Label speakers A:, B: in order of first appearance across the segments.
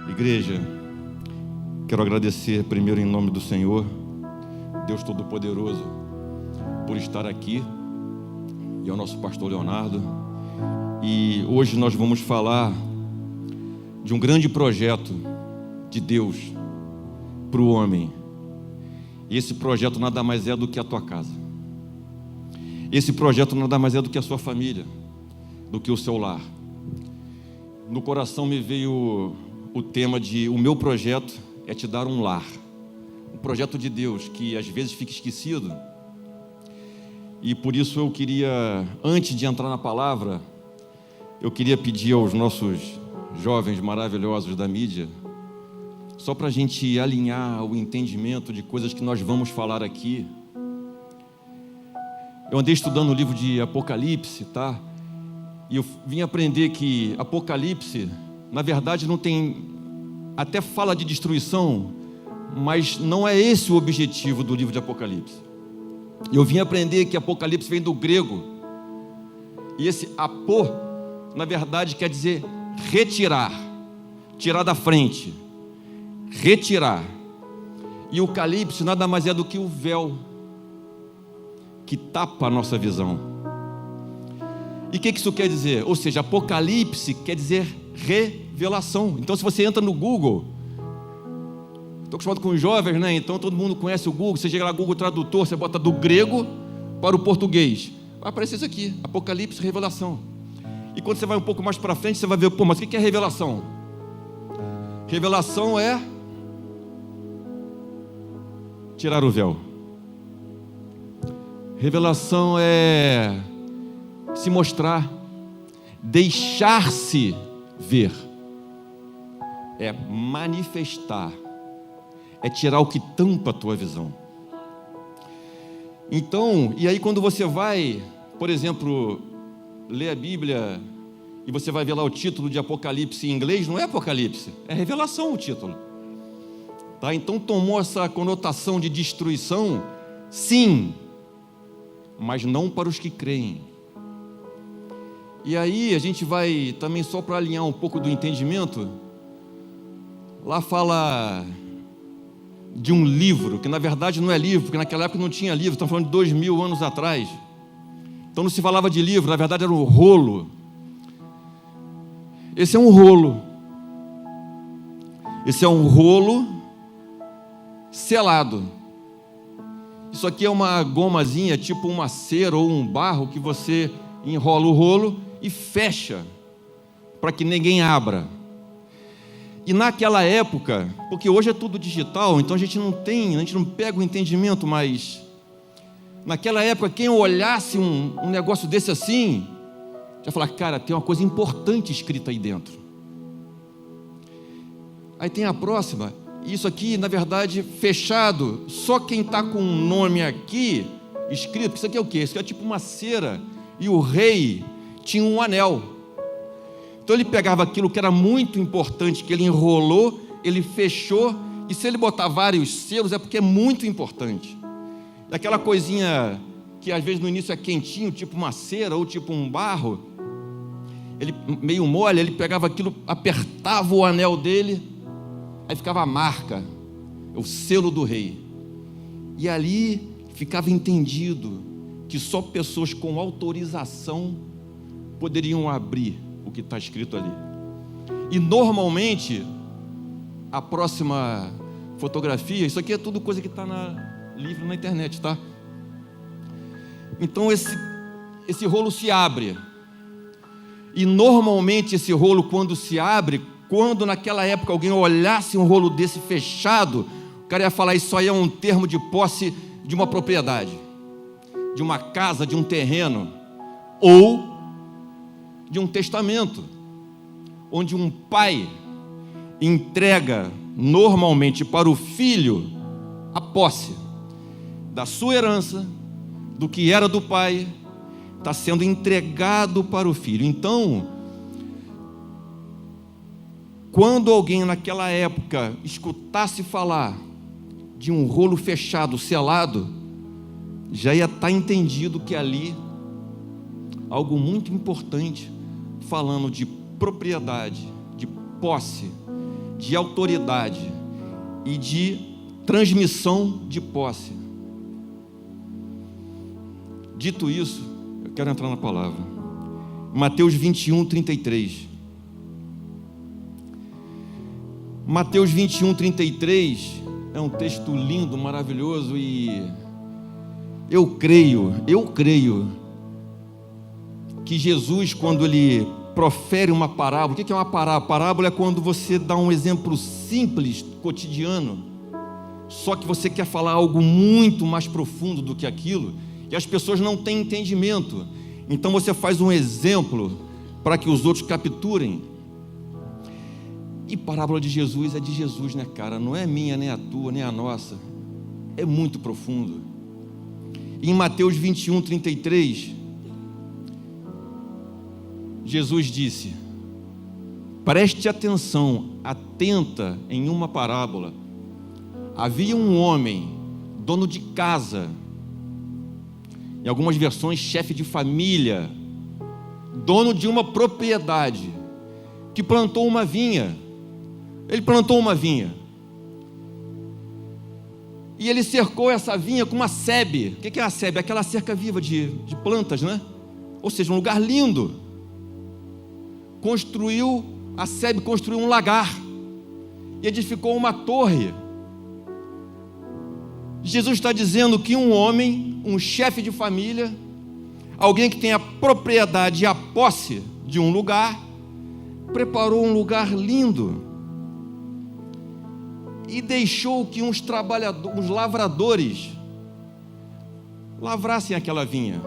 A: Igreja, quero agradecer primeiro em nome do Senhor, Deus Todo-Poderoso, por estar aqui, e ao nosso pastor Leonardo. E hoje nós vamos falar de um grande projeto de Deus para o homem. E esse projeto nada mais é do que a tua casa. Esse projeto nada mais é do que a sua família, do que o seu lar. No coração me veio o tema de: o meu projeto é te dar um lar. Um projeto de Deus que às vezes fica esquecido. E por isso eu queria, antes de entrar na palavra, eu queria pedir aos nossos jovens maravilhosos da mídia, só para a gente alinhar o entendimento de coisas que nós vamos falar aqui. Eu andei estudando o livro de Apocalipse, tá? E eu vim aprender que Apocalipse, na verdade, não tem... Até fala de destruição, mas não é esse o objetivo do livro de Apocalipse. Eu vim aprender que Apocalipse vem do grego. E esse apô, na verdade, quer dizer retirar. Tirar da frente. Retirar. E o calipse nada mais é do que o véu que tapa a nossa visão. E o que isso quer dizer? Ou seja, Apocalipse quer dizer revelação. Então, se você entra no Google, estou acostumado com os jovens, né? Então todo mundo conhece o Google. Você chega lá, Google Tradutor, você bota do grego para o português, vai aparecer isso aqui: Apocalipse, revelação. E quando você vai um pouco mais para frente, você vai ver, mas o que é revelação? Revelação é tirar o véu. Revelação é se mostrar, deixar-se ver, é manifestar, é tirar o que tampa a tua visão. Então, e aí quando você vai, por exemplo, ler a Bíblia e você vai ver lá o título de Apocalipse em inglês, não é Apocalipse, é revelação o título. Tá? Então tomou essa conotação de destruição, sim, mas não para os que creem. E aí a gente vai também, só para alinhar um pouco do entendimento, lá fala de um livro, que na verdade não é livro, porque naquela época não tinha livro, estamos falando de 2000 anos atrás. Então não se falava de livro, na verdade era um rolo. Esse é um rolo. Esse é um rolo selado. Isso aqui é uma gomazinha, tipo uma cera ou um barro, que você enrola o rolo e fecha, para que ninguém abra. E naquela época, porque hoje é tudo digital, então a gente não pega o entendimento, mas naquela época, quem olhasse um negócio desse assim, já falar: cara, tem uma coisa importante escrita aí dentro. Aí tem a próxima. Isso aqui, na verdade, fechado, só quem está com um nome aqui escrito, porque isso aqui é o quê? Isso aqui é tipo uma cera, e o rei tinha um anel. Então ele pegava aquilo que era muito importante, que ele enrolou, ele fechou, e se ele botar vários selos é porque é muito importante. E aquela coisinha que às vezes no início é quentinho, tipo uma cera ou tipo um barro, ele meio mole, ele pegava aquilo, apertava o anel dele, aí ficava a marca, o selo do rei. E ali ficava entendido que só pessoas com autorização poderiam abrir o que está escrito ali. E normalmente, a próxima fotografia, isso aqui é tudo coisa que está livro na internet, tá? Então esse rolo se abre. E normalmente esse rolo, quando se abre, quando naquela época alguém olhasse um rolo desse fechado, o cara ia falar: isso aí é um termo de posse de uma propriedade, de uma casa, de um terreno, ou de um testamento, onde um pai entrega normalmente para o filho a posse da sua herança, do que era do pai, está sendo entregado para o filho. Então, quando alguém naquela época escutasse falar de um rolo fechado, selado, já ia estar entendido que ali algo muito importante, falando de propriedade, de posse, de autoridade e de transmissão de posse. Dito isso, eu quero entrar na palavra. Mateus 21, 33. Mateus 21, 33 é um texto lindo, maravilhoso, e eu creio que Jesus, quando ele profere uma parábola, o que é uma parábola? Parábola é quando você dá um exemplo simples, cotidiano, só que você quer falar algo muito mais profundo do que aquilo, e as pessoas não têm entendimento. Então você faz um exemplo para que os outros capturem. E parábola de Jesus é de Jesus, né, cara? Não é minha, nem a tua, nem a nossa. É muito profundo. Em Mateus 21, 33, Jesus disse: preste atenção, atenta em uma parábola. Havia um homem, dono de casa, em algumas versões chefe de família, dono de uma propriedade, que plantou uma vinha. Ele plantou uma vinha e ele cercou essa vinha com uma sebe. O que é a sebe? Aquela cerca viva de plantas, né? Ou seja, um lugar lindo. A sebe construiu um lagar e edificou uma torre. Jesus está dizendo que um homem, um chefe de família, alguém que tem a propriedade e a posse de um lugar, preparou um lugar lindo e deixou que uns lavradores lavrassem aquela vinha.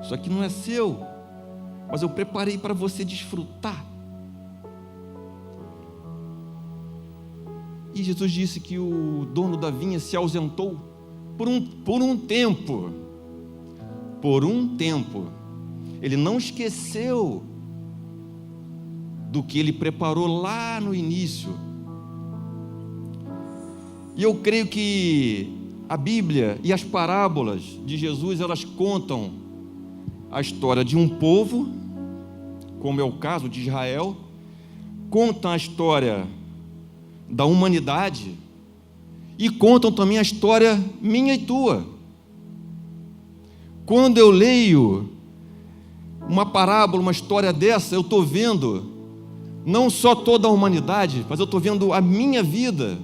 A: Isso aqui não é seu, mas eu preparei para você desfrutar. E Jesus disse que o dono da vinha se ausentou por um tempo. Por um tempo. Ele não esqueceu do que ele preparou lá no início. E eu creio que a Bíblia e as parábolas de Jesus, elas contam a história de um povo, como é o caso de Israel, contam a história da humanidade e contam também a história minha e tua. Quando eu leio uma parábola, uma história dessa, eu estou vendo não só toda a humanidade, mas eu estou vendo a minha vida,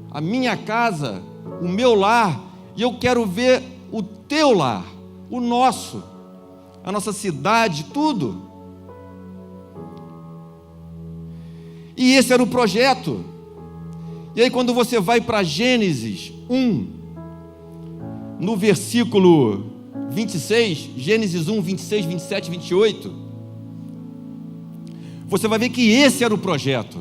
A: a minha casa, o meu lar, e eu quero ver o teu lar, o nosso, a nossa cidade, tudo. E esse era o projeto. E aí quando você vai para Gênesis 1, no versículo 26, Gênesis 1, 26, 27, 28, você vai ver que esse era o projeto.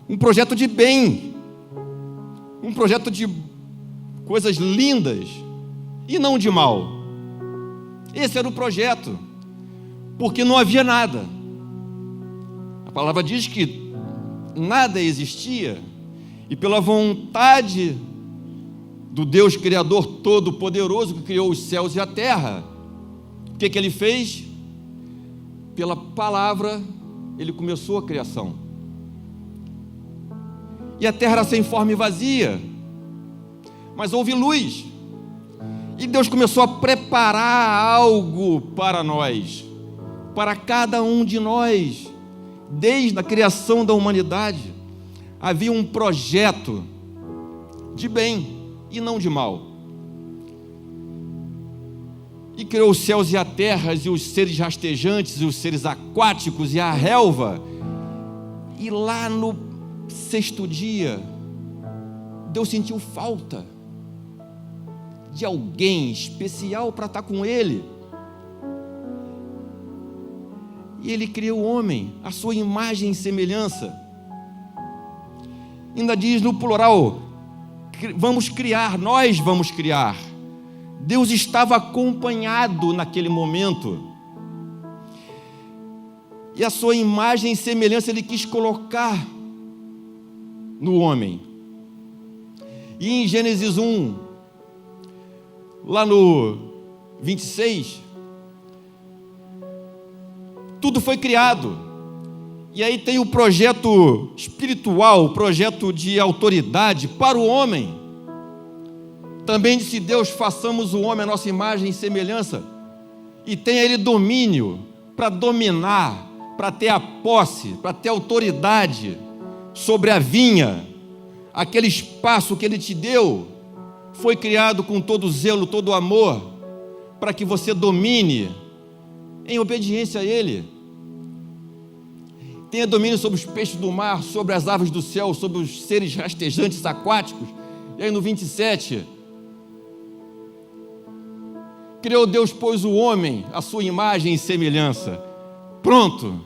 A: Um projeto de bem, um projeto de coisas lindas e não de mal. Esse era o projeto, porque não havia nada. A palavra diz que nada existia, e pela vontade do Deus Criador Todo-Poderoso, que criou os céus e a terra, o que ele fez? Pela palavra, ele começou a criação. E a terra era sem forma e vazia, mas houve luz, e Deus começou a preparar algo para nós, para cada um de nós. Desde a criação da humanidade, havia um projeto de bem e não de mal. E criou os céus e a terra, e os seres rastejantes, e os seres aquáticos, e a relva. E lá no sexto dia, Deus sentiu falta de alguém especial para estar com ele. E ele criou o homem, a sua imagem e semelhança. Ainda diz no plural, vamos criar, nós vamos criar. Deus estava acompanhado naquele momento. E a sua imagem e semelhança ele quis colocar no homem. E em Gênesis 1, lá no 26, tudo foi criado. E aí tem o projeto espiritual, o projeto de autoridade para o homem. Também disse Deus: façamos o homem à nossa imagem e semelhança, e tenha ele domínio para dominar, para ter a posse, para ter autoridade sobre a vinha. Aquele espaço que ele te deu foi criado com todo zelo, todo amor, para que você domine em obediência a ele. Tenha domínio sobre os peixes do mar, sobre as aves do céu, sobre os seres rastejantes aquáticos. E aí no 27, criou Deus, pois, o homem à sua imagem e semelhança. Pronto.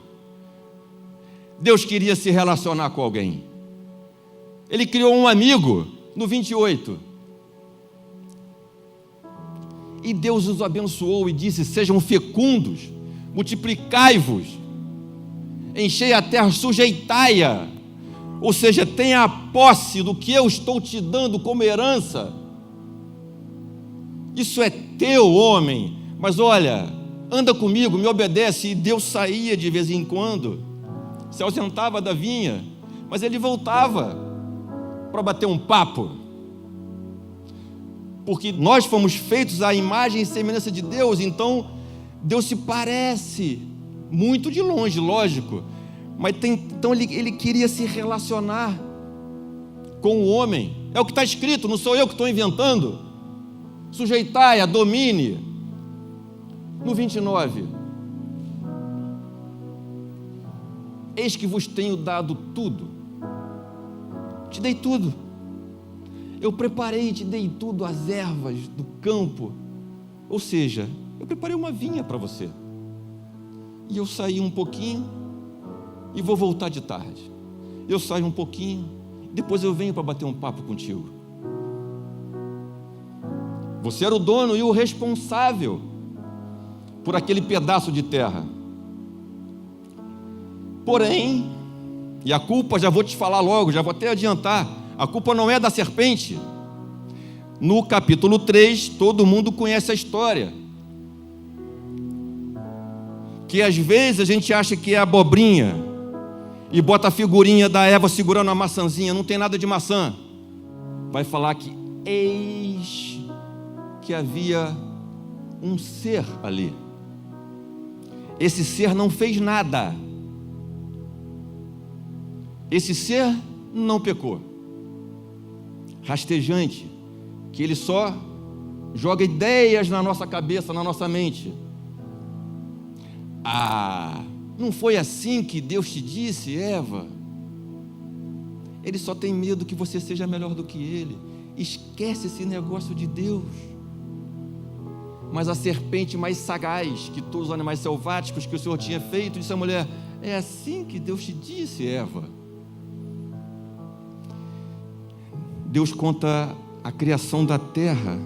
A: Deus queria se relacionar com alguém. Ele criou um amigo, no 28. E Deus os abençoou e disse: sejam fecundos, multiplicai-vos, enchei a terra, sujeitai-a. Ou seja, tenha a posse do que eu estou te dando como herança. Isso é teu, homem. Mas olha, anda comigo, me obedece. E Deus saía de vez em quando, se ausentava da vinha, mas ele voltava para bater um papo, porque nós fomos feitos à imagem e semelhança de Deus. Então Deus se parece muito de longe, lógico, mas então ele queria se relacionar com o homem. É o que está escrito, não sou eu que estou inventando. Sujeitai-a, domine. No 29, eis que vos tenho dado tudo. Te dei tudo. Eu preparei e te dei tudo, as ervas do campo. Ou seja, eu preparei uma vinha para você. E eu saí um pouquinho e vou voltar de tarde. Eu saio um pouquinho, depois eu venho para bater um papo contigo. Você era o dono e o responsável por aquele pedaço de terra. Porém, e a culpa, já vou te falar logo, já vou até adiantar, a culpa não é da serpente. No capítulo 3, todo mundo conhece a história. Que às vezes a gente acha que é abobrinha e bota a figurinha da Eva segurando a maçãzinha, não tem nada de maçã. Vai falar que eis que havia um ser ali. Esse ser não fez nada. Esse ser não pecou. Rastejante, que ele só joga ideias na nossa cabeça, na nossa mente. Não foi assim que Deus te disse, Eva? Ele só tem medo que você seja melhor do que ele. Esquece esse negócio de Deus. Mas a serpente mais sagaz que todos os animais selváticos que o Senhor tinha feito, disse à mulher: é assim que Deus te disse, Eva? Deus conta a criação da terra,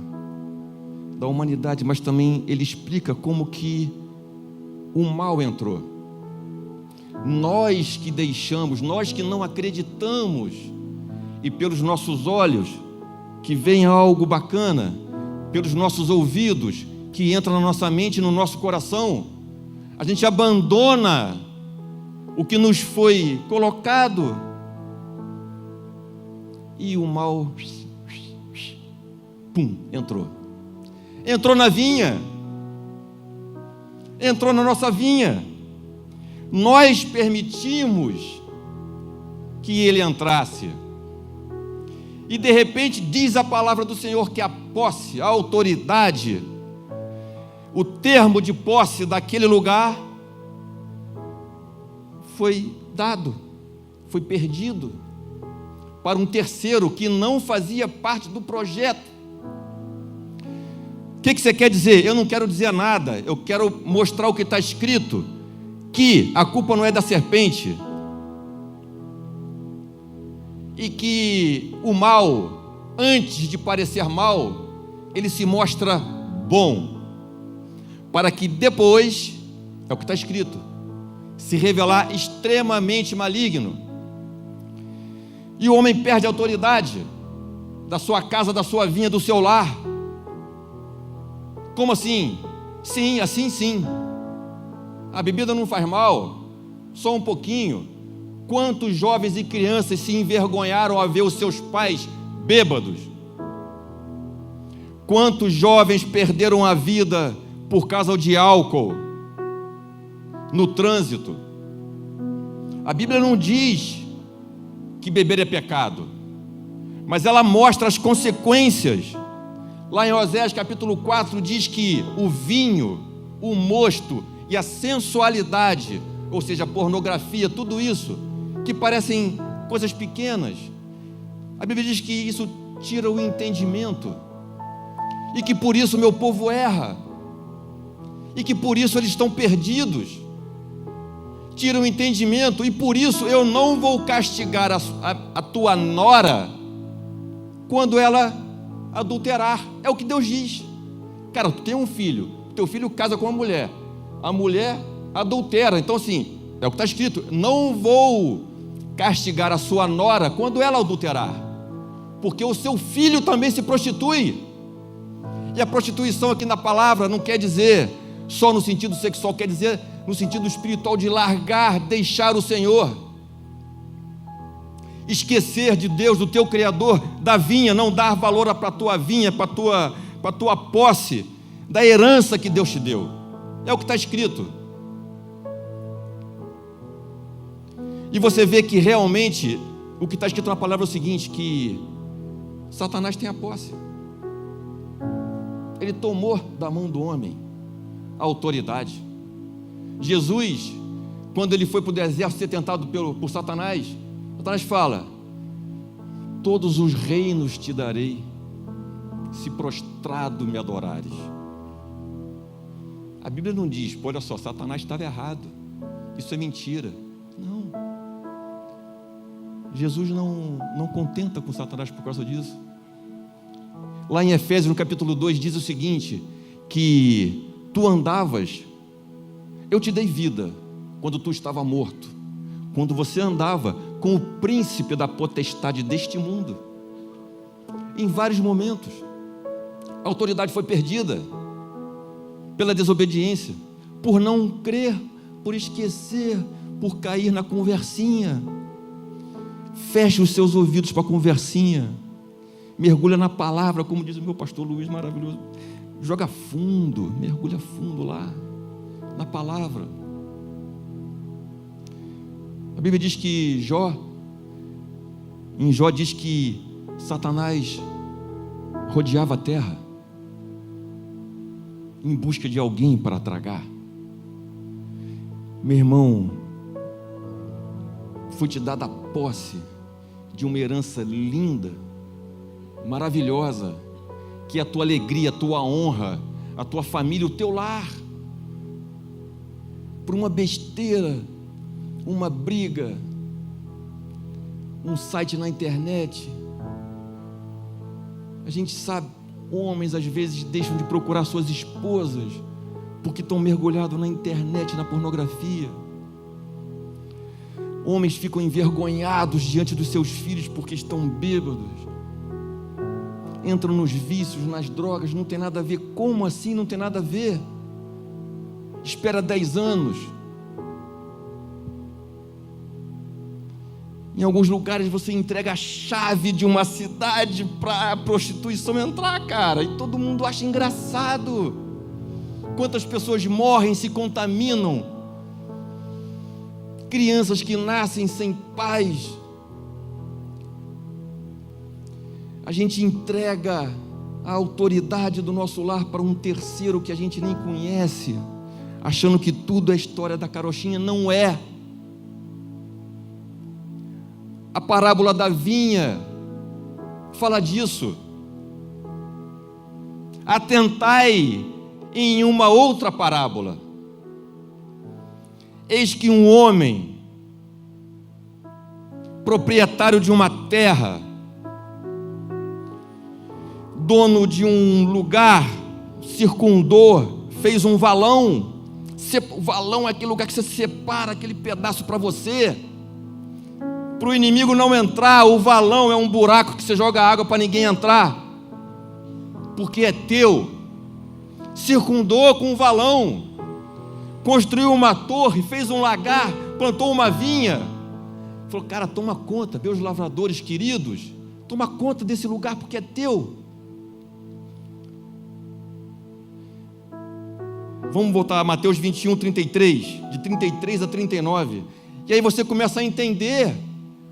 A: da humanidade, mas também ele explica como que o mal entrou. Nós que deixamos, nós que não acreditamos, e pelos nossos olhos que vem algo bacana, pelos nossos ouvidos que entra na nossa mente e no nosso coração, a gente abandona o que nos foi colocado, e o mal entrou na vinha, entrou na nossa vinha. Nós permitimos que ele entrasse, e de repente diz a palavra do Senhor que a posse, a autoridade, o termo de posse daquele lugar foi dado, foi perdido para um terceiro que não fazia parte do projeto. O que você quer dizer? Eu não quero dizer nada, eu quero mostrar o que está escrito, que a culpa não é da serpente, e que o mal, antes de parecer mal, ele se mostra bom, para que depois, é o que está escrito, se revelar extremamente maligno. E o homem perde a autoridade da sua casa, da sua vinha, do seu lar. Como assim? Sim, assim sim. A bebida não faz mal, só um pouquinho. Quantos jovens e crianças se envergonharam ao ver os seus pais bêbados? Quantos jovens perderam a vida por causa de álcool no trânsito? A Bíblia não diz que beber é pecado, mas ela mostra as consequências. Lá em Oséias capítulo 4 diz que o vinho, o mosto e a sensualidade, ou seja, a pornografia, tudo isso que parecem coisas pequenas, a Bíblia diz que isso tira o entendimento, e que por isso meu povo erra, e que por isso eles estão perdidos. Tira o entendimento, e por isso eu não vou castigar a tua nora quando ela adulterar. É o que Deus diz. Cara, tu tem um filho, teu filho casa com uma mulher, a mulher adultera, então assim, é o que está escrito: não vou castigar a sua nora quando ela adulterar, porque o seu filho também se prostitui. E a prostituição aqui na palavra não quer dizer só no sentido sexual, quer dizer no sentido espiritual, de largar, deixar o Senhor, esquecer de Deus, do teu Criador, da vinha, não dar valor para a tua vinha, para a tua posse, da herança que Deus te deu. É o que está escrito. E você vê que realmente o que está escrito na palavra é o seguinte, que Satanás tem a posse. Ele tomou da mão do homem a autoridade. Jesus, quando ele foi para o deserto ser tentado por Satanás, Satanás fala: todos os reinos te darei, se prostrado me adorares. A Bíblia não diz, olha só, Satanás estava errado, isso é mentira. Não. Jesus não contenta com Satanás por causa disso. Lá em Efésios, no capítulo 2, diz o seguinte, que tu andavas, eu te dei vida quando tu estava morto, quando você andava com o príncipe da potestade deste mundo. Em vários momentos a autoridade foi perdida pela desobediência, por não crer, por esquecer, por cair na conversinha. Feche os seus ouvidos para a conversinha, mergulha na palavra, como diz o meu pastor Luiz, maravilhoso. Joga fundo, mergulha fundo lá na palavra. A Bíblia diz que em Jó diz que Satanás rodeava a terra em busca de alguém para tragar. Meu irmão, foi te dada a posse de uma herança linda, maravilhosa, que é a tua alegria, a tua honra, a tua família, o teu lar. Por uma besteira, uma briga, um site na internet. A gente sabe, homens às vezes deixam de procurar suas esposas porque estão mergulhados na internet, na pornografia. Homens ficam envergonhados diante dos seus filhos porque estão bêbados. Entram nos vícios, nas drogas, não tem nada a ver. Como assim não tem nada a ver? Espera 10 anos. Em alguns lugares você entrega a chave de uma cidade para a prostituição entrar, cara, e todo mundo acha engraçado. Quantas pessoas morrem, se contaminam, crianças que nascem sem pais. A gente entrega a autoridade do nosso lar para um terceiro que a gente nem conhece, achando que tudo é história da carochinha. Não é. A parábola da vinha fala disso. Atentai em uma outra parábola. Eis que um homem, proprietário de uma terra, dono de um lugar, circundou, fez um valão. O valão é aquele lugar que você separa aquele pedaço para você, para o inimigo não entrar. O valão é um buraco que você joga água para ninguém entrar, porque é teu. Circundou com um valão, construiu uma torre, fez um lagar, plantou uma vinha, Falou, cara, toma conta, meus lavradores queridos, toma conta desse lugar porque é teu. Vamos voltar a Mateus 21, 33, de 33 a 39. E aí você começa a entender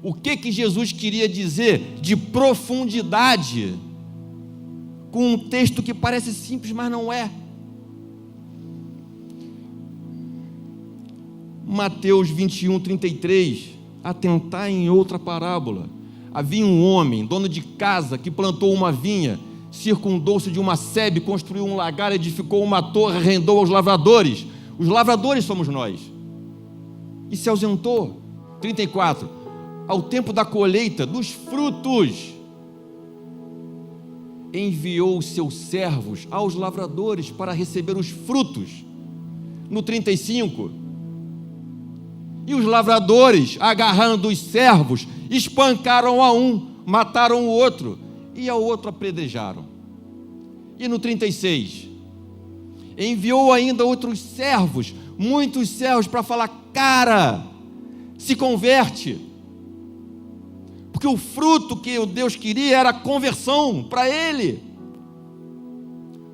A: o que Jesus queria dizer de profundidade, com um texto que parece simples, mas não é. Mateus 21, 33, atentar em outra parábola. Havia um homem, dono de casa, que plantou uma vinha, circundou-se de uma sebe, construiu um lagar, edificou uma torre, arrendou aos lavradores. Os lavradores somos nós. E se ausentou. 34. Ao tempo da colheita dos frutos, enviou os seus servos aos lavradores para receber os frutos. No 35. E os lavradores, agarrando os servos, espancaram a um, mataram o outro, e ao outro apedrejaram. E no 36, enviou ainda outros servos, muitos servos, para falar, cara, se converte, porque o fruto que o Deus queria era conversão para ele.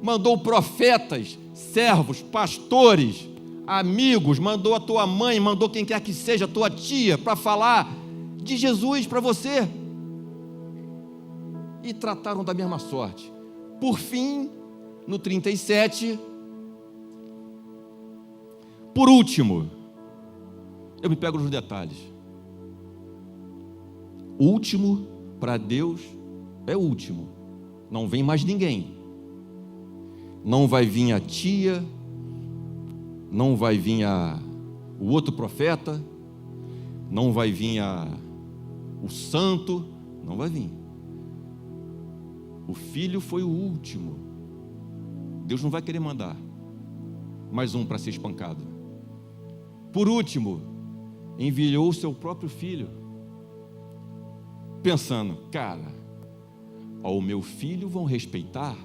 A: Mandou profetas, servos, pastores, amigos, mandou a tua mãe, mandou quem quer que seja, a tua tia, para falar de Jesus para você. E trataram da mesma sorte. Por fim, no 37, por último, eu me pego nos detalhes. O último, para Deus, é o último. Não vem mais ninguém. Não vai vir a tia, não vai vir o outro profeta, não vai vir o santo, não vai vir. O filho foi o último. Deus não vai querer mandar mais um para ser espancado. Por último, enviou o seu próprio filho, pensando, cara, ao meu filho vão respeitar.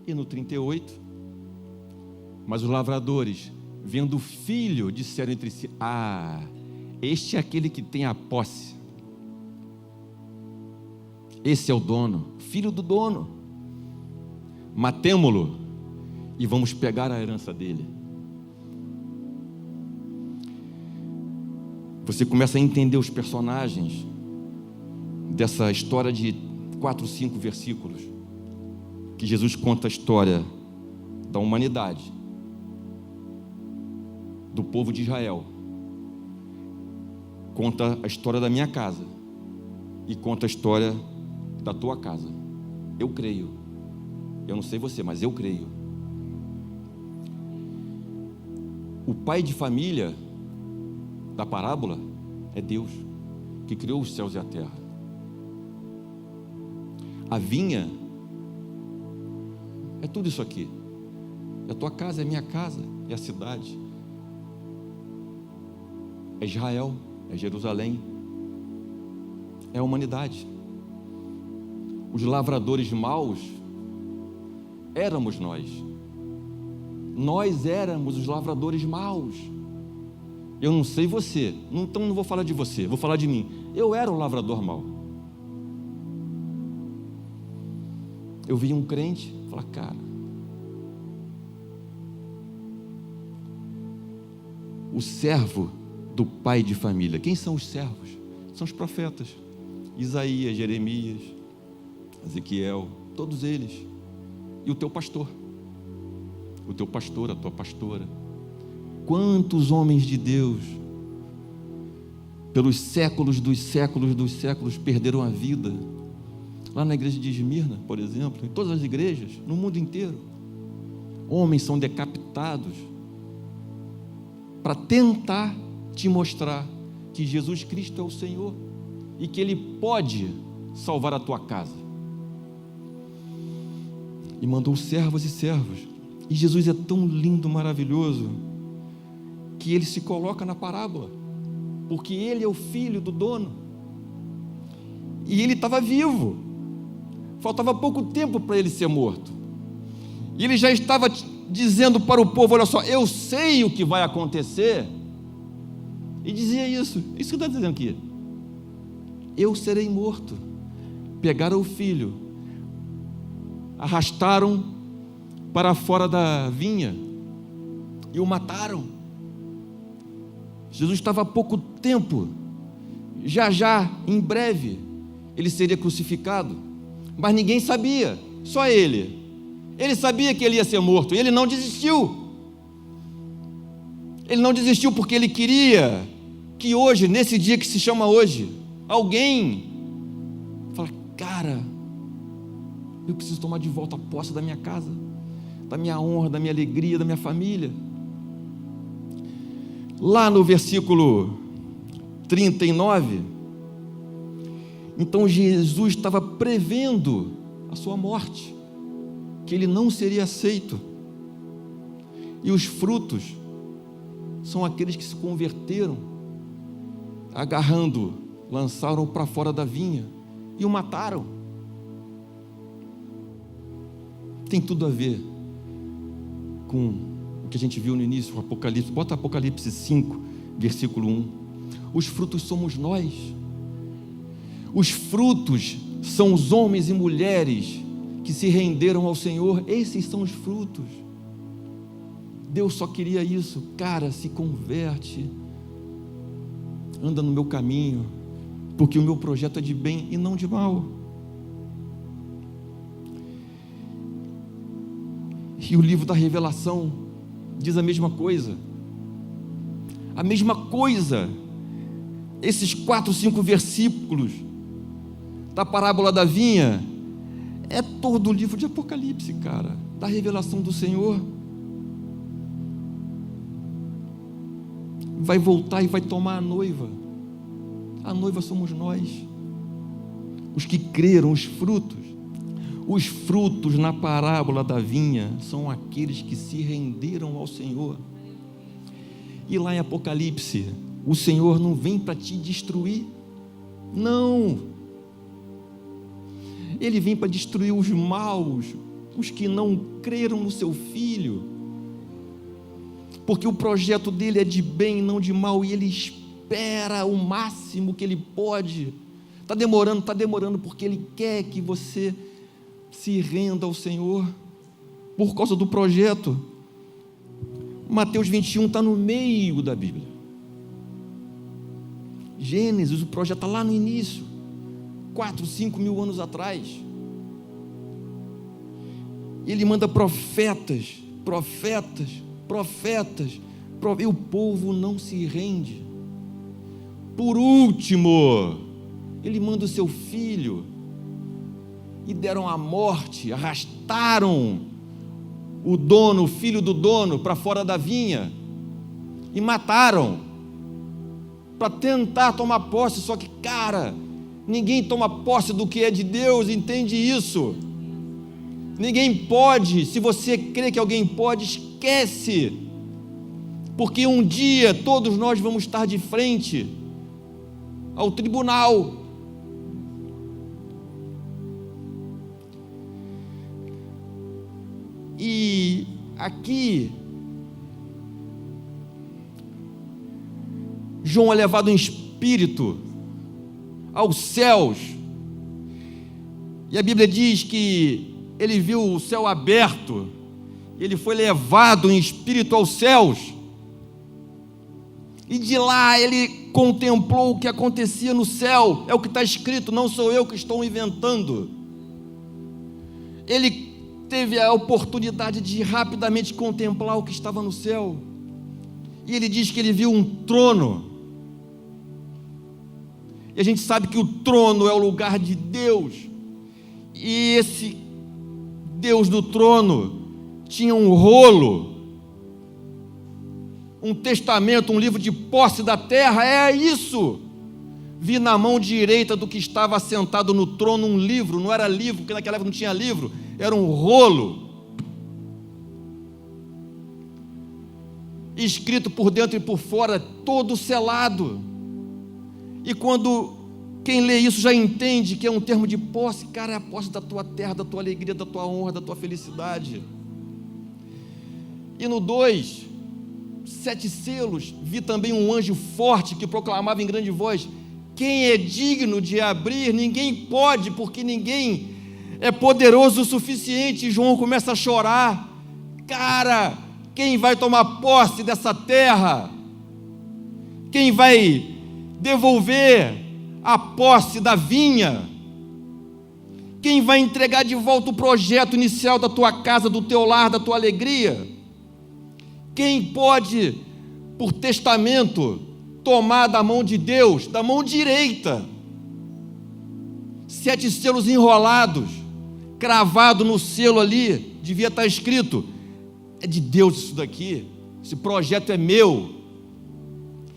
A: E no 38, mas os lavradores, vendo o filho, disseram entre si, este é aquele que tem a posse, esse é o dono, filho do dono, matemo-lo e vamos pegar a herança dele. Você começa a entender os personagens dessa história de 4, 5 versículos, que Jesus conta a história da humanidade, do povo de Israel, conta a história da minha casa e conta a história da tua casa. Eu creio, eu não sei você, mas eu creio. O pai de família da parábola é Deus, que criou os céus e a terra. A vinha é tudo isso aqui. É a tua casa, é a minha casa, é a cidade, é Israel, é Jerusalém, é a humanidade. Os lavradores maus éramos nós. Nós éramos os lavradores maus. Eu não sei você, então não vou falar de você, vou falar de mim. Eu era um lavrador mau. Eu vi um crente falar, cara, o servo do pai de família. Quem são os servos? São os profetas. Isaías, Jeremias, Ezequiel, todos eles. E o teu pastor. O teu pastor, a tua pastora. Quantos homens de Deus, pelos séculos dos séculos dos séculos, perderam a vida. Lá na igreja de Esmirna, por exemplo, em todas as igrejas, no mundo inteiro. Homens são decapitados para tentar te mostrar que Jesus Cristo é o Senhor e que Ele pode salvar a tua casa. E mandou servos e servos. E Jesus é tão lindo, maravilhoso, que Ele se coloca na parábola, porque Ele é o filho do dono. E Ele estava vivo. Faltava pouco tempo para Ele ser morto. E Ele já estava dizendo para o povo, olha só, eu sei o que vai acontecer. E dizia isso que está dizendo aqui. eu serei morto. Pegaram o filho, arrastaram para fora da vinha e o mataram. Jesus estava há pouco tempo, já, em breve, ele seria crucificado, mas ninguém sabia, só ele. Ele sabia que ele ia ser morto, e ele não desistiu. Ele não desistiu porque ele queria que hoje, nesse dia que se chama hoje, alguém fala: cara, eu preciso tomar de volta a posse da minha casa, da minha honra, da minha alegria, da minha família. Lá no versículo 39, então Jesus estava prevendo a sua morte, que ele não seria aceito, e os frutos são aqueles que se converteram, agarrando, lançaram para fora da vinha e o mataram. Tem tudo a ver com o que a gente viu no início, o Apocalipse. Bota Apocalipse 5, versículo 1. Os frutos somos nós. Os frutos são os homens e mulheres que se renderam ao Senhor. Esses são os frutos. Deus só queria isso. Cara, se converte, anda no meu caminho, porque o meu projeto é de bem e não de mal. E o livro da Revelação diz a mesma coisa. A mesma coisa. Esses 4, 5 versículos da parábola da vinha é todo o livro de Apocalipse, cara, da revelação do Senhor. Vai voltar e vai tomar a noiva. A noiva somos nós, os que creram. Os frutos na parábola da vinha são aqueles que se renderam ao Senhor. E lá em Apocalipse, o Senhor não vem para te destruir, não. Ele vem para destruir os maus, os que não creram no seu Filho, porque o projeto dele é de bem, não de mal, e ele espera o máximo que ele pode. Está demorando, porque ele quer que você se renda ao Senhor, por causa do projeto. Mateus 21 está no meio da Bíblia. Gênesis, o projeto está lá no início, 4, 5 mil anos atrás. Ele manda profetas, e o povo não se rende. Por último, ele manda o seu filho, e deram a morte, arrastaram o filho do dono, para fora da vinha, e mataram, para tentar tomar posse. Só que, cara, ninguém toma posse do que é de Deus, entende isso? Ninguém pode. Se você crê que alguém pode, esquece, porque um dia todos nós vamos estar de frente ao tribunal. E aqui João é levado em espírito aos céus, e a Bíblia diz que ele viu o céu aberto, ele foi levado em espírito aos céus, e de lá ele contemplou o que acontecia no céu. É o que está escrito, não sou eu que estou inventando. Ele teve a oportunidade de rapidamente contemplar o que estava no céu, e ele diz que ele viu um trono, e a gente sabe que o trono é o lugar de Deus, e esse Deus do trono tinha um rolo, um testamento, um livro de posse da terra. É isso. Vi na mão direita do que estava sentado no trono um livro. Não era livro, porque naquela época não tinha livro, era um rolo, escrito por dentro e por fora, todo selado. E quando quem lê isso já entende que é um termo de posse, cara, é a posse da tua terra, da tua alegria, da tua honra, da tua felicidade. E no 2, 7 selos, vi também um anjo forte que proclamava em grande voz: Quem é digno de abrir? Ninguém pode, porque ninguém é poderoso o suficiente. João começa a chorar. Cara, quem vai tomar posse dessa terra? Quem vai devolver a posse da vinha? Quem vai entregar de volta o projeto inicial da tua casa, do teu lar, da tua alegria? Quem pode, por testamento, tomar da mão de Deus, da mão direita, 7 selos enrolados, cravado no selo ali, devia estar escrito: é de Deus isso daqui, esse projeto é meu.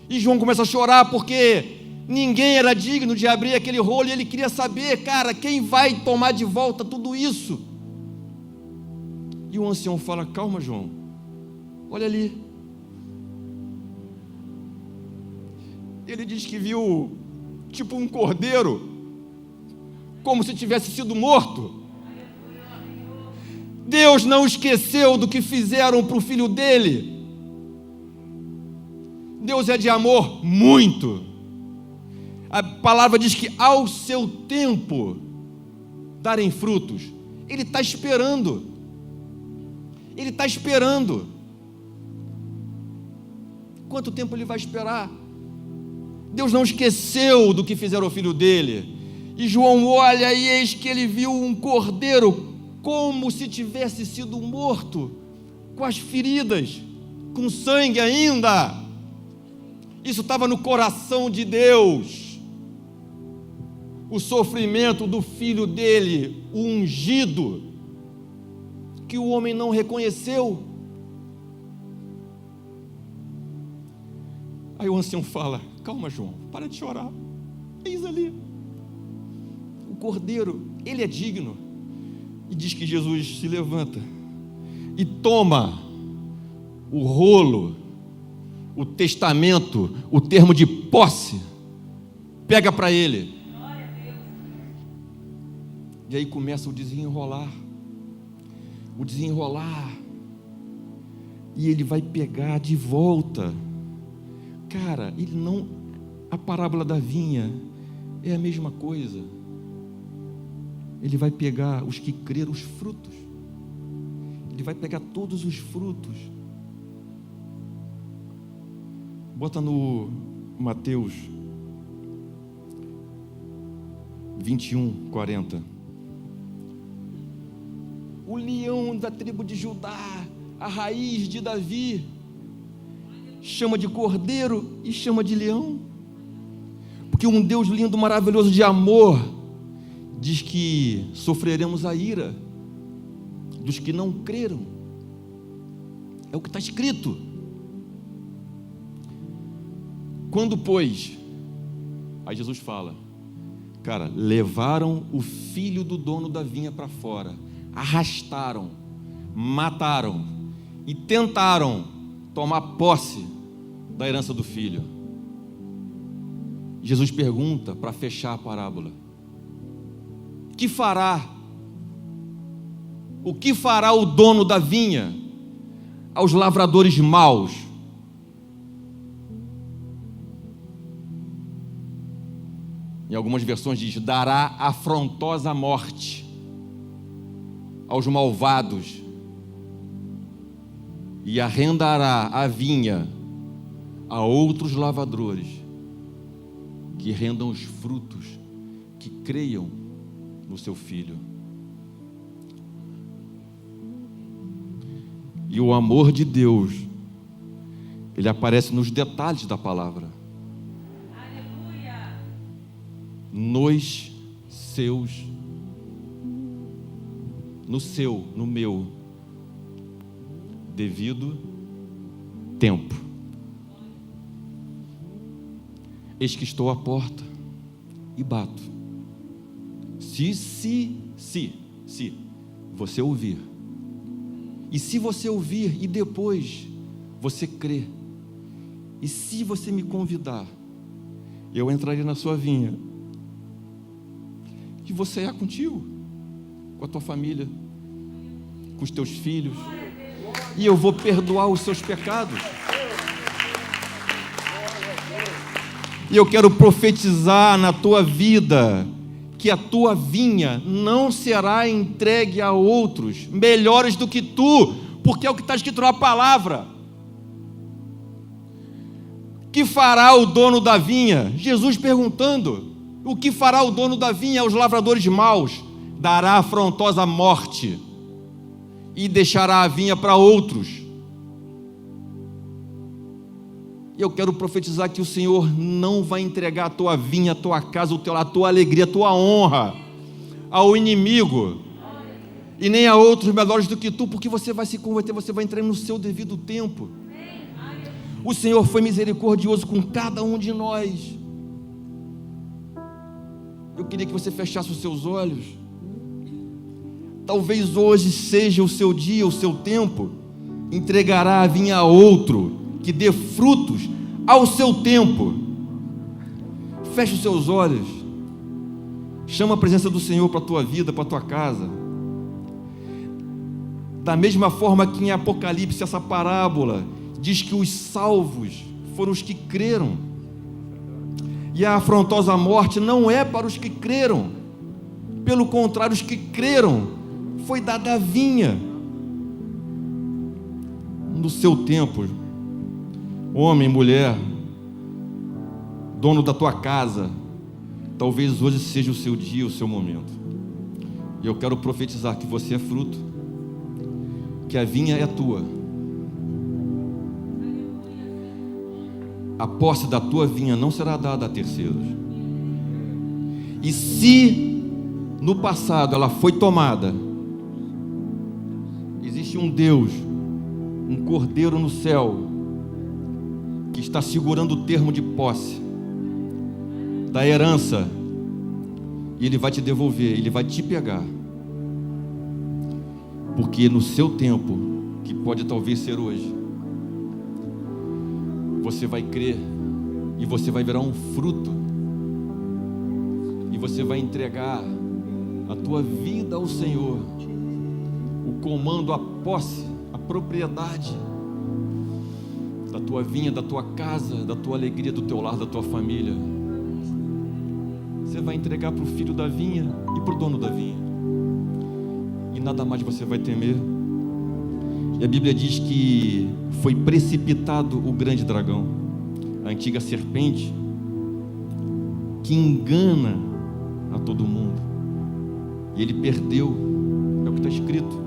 A: E João começa a chorar porque ninguém era digno de abrir aquele rolo, e ele queria saber, cara, quem vai tomar de volta tudo isso? E o ancião fala: calma, João, olha ali. Ele diz que viu tipo um cordeiro, como se tivesse sido morto. Deus não esqueceu do que fizeram para o filho dele. Deus é de amor muito. A palavra diz que ao seu tempo darem frutos. Ele está esperando. Ele está esperando. Quanto tempo ele vai esperar? Deus não esqueceu do que fizeram ao filho dele. E João olha e eis que ele viu um cordeiro como se tivesse sido morto, com as feridas, com sangue ainda. Isso estava no coração de Deus. O sofrimento do filho dele, o ungido, que o homem não reconheceu. Aí o ancião fala: calma, João, para de chorar. Eis ali o cordeiro, ele é digno. E diz que Jesus se levanta e toma o rolo, o testamento, o termo de posse, pega para ele. E aí começa o desenrolar, e ele vai pegar de volta. Cara, ele não, a parábola da vinha é a mesma coisa. Ele vai pegar os que creram, os frutos. Ele vai pegar todos os frutos. Bota no Mateus 21:40. O leão da tribo de Judá, a raiz de Davi, chama de cordeiro e chama de leão, porque um Deus lindo, maravilhoso de amor, diz que sofreremos a ira dos que não creram. É o que está escrito. Quando, pois, aí Jesus fala, cara, levaram o filho do dono da vinha para fora, arrastaram, mataram e tentaram tomar posse da herança do filho. Jesus pergunta, para fechar a parábola: que fará? O que fará o dono da vinha aos lavradores maus? Em algumas versões diz: dará afrontosa morte aos malvados e arrendará a vinha a outros lavradores que rendam os frutos, que creiam no seu filho. E o amor de Deus, ele aparece nos detalhes da palavra. Aleluia. Nos seus, no seu, no meu devido tempo. Eis que estou à porta e bato. Se você ouvir, e se você ouvir e depois você crer, e se você me convidar, eu entrarei na sua vinha e vou cear contigo, com a tua família, com os teus filhos, e eu vou perdoar os seus pecados. E eu quero profetizar na tua vida que a tua vinha não será entregue a outros melhores do que tu, porque é o que está escrito na palavra. Que fará o dono da vinha? Jesus perguntando: o que fará o dono da vinha aos lavradores maus? Dará afrontosa morte e deixará a vinha para outros. E eu quero profetizar que o Senhor não vai entregar a tua vinha, a tua casa, a tua alegria, a tua honra ao inimigo, e nem a outros melhores do que tu, porque você vai se converter, você vai entrar no seu devido tempo. O Senhor foi misericordioso com cada um de nós. Eu queria que você fechasse os seus olhos. Talvez hoje seja o seu dia, o seu tempo. Entregará a vinha a outro, que dê frutos ao seu tempo. Feche os seus olhos. Chama a presença do Senhor para a tua vida, para a tua casa. Da mesma forma que em Apocalipse, essa parábola diz que os salvos foram os que creram, e a afrontosa morte não é para os que creram. Pelo contrário, os que creram, foi dada a vinha. No seu tempo, homem, mulher, dono da tua casa, talvez hoje seja o seu dia, o seu momento. E eu quero profetizar que você é fruto, que a vinha é tua. A posse da tua vinha não será dada a terceiros. E se no passado ela foi tomada, existe um Deus, um cordeiro no céu, que está segurando o termo de posse da herança, e Ele vai te devolver, Ele vai te pegar, porque no seu tempo, que pode talvez ser hoje, você vai crer, e você vai virar um fruto, e você vai entregar a tua vida ao Senhor, o comando, a posse, a propriedade da tua vinha, da tua casa, da tua alegria, do teu lar, da tua família. Você vai entregar para o filho da vinha e para o dono da vinha, e nada mais você vai temer. E a Bíblia diz que foi precipitado o grande dragão, a antiga serpente, que engana a todo mundo, e ele perdeu, é o que está escrito.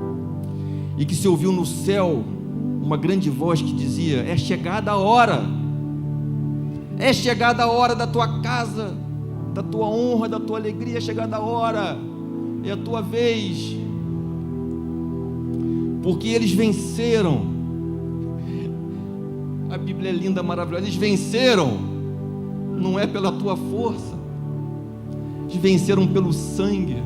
A: E que se ouviu no céu uma grande voz que dizia: é chegada a hora, é chegada a hora da tua casa, da tua honra, da tua alegria, é chegada a hora, é a tua vez, porque eles venceram. A Bíblia é linda, maravilhosa. Eles venceram, não é pela tua força, eles venceram pelo sangue.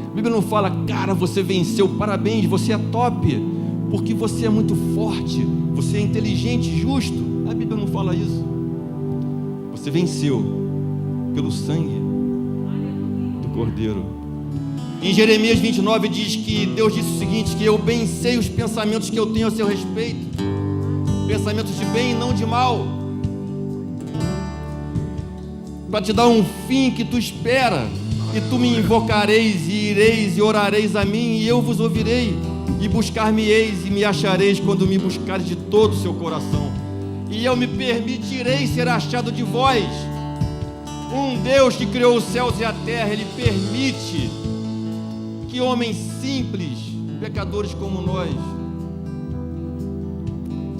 A: A Bíblia não fala: cara, você venceu, parabéns, você é top, porque você é muito forte, você é inteligente, justo. A Bíblia não fala isso. Você venceu pelo sangue do Cordeiro. Em Jeremias 29 diz que Deus disse o seguinte: que eu bem sei os pensamentos que eu tenho a seu respeito, pensamentos de bem e não de mal, para te dar um fim que tu espera. E tu me invocareis, e ireis e orareis a mim, e eu vos ouvirei, e buscar-me-eis e me achareis, quando me buscares de todo o seu coração. E eu me permitirei ser achado de vós. Um Deus que criou os céus e a terra, Ele permite que homens simples, pecadores como nós,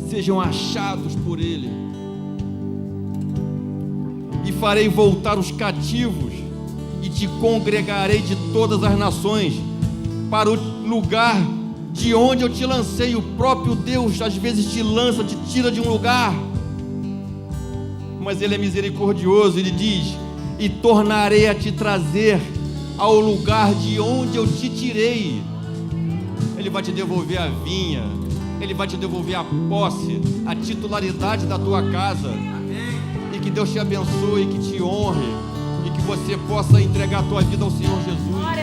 A: sejam achados por Ele. E farei voltar os cativos, e te congregarei de todas as nações para o lugar de onde eu te lancei. O próprio Deus às vezes te lança, te tira de um lugar, mas Ele é misericordioso. Ele diz: e tornarei a te trazer ao lugar de onde eu te tirei. Ele vai te devolver a vinha, Ele vai te devolver a posse, a titularidade da tua casa. E que Deus te abençoe, que te honre, e que você possa entregar a tua vida ao Senhor Jesus.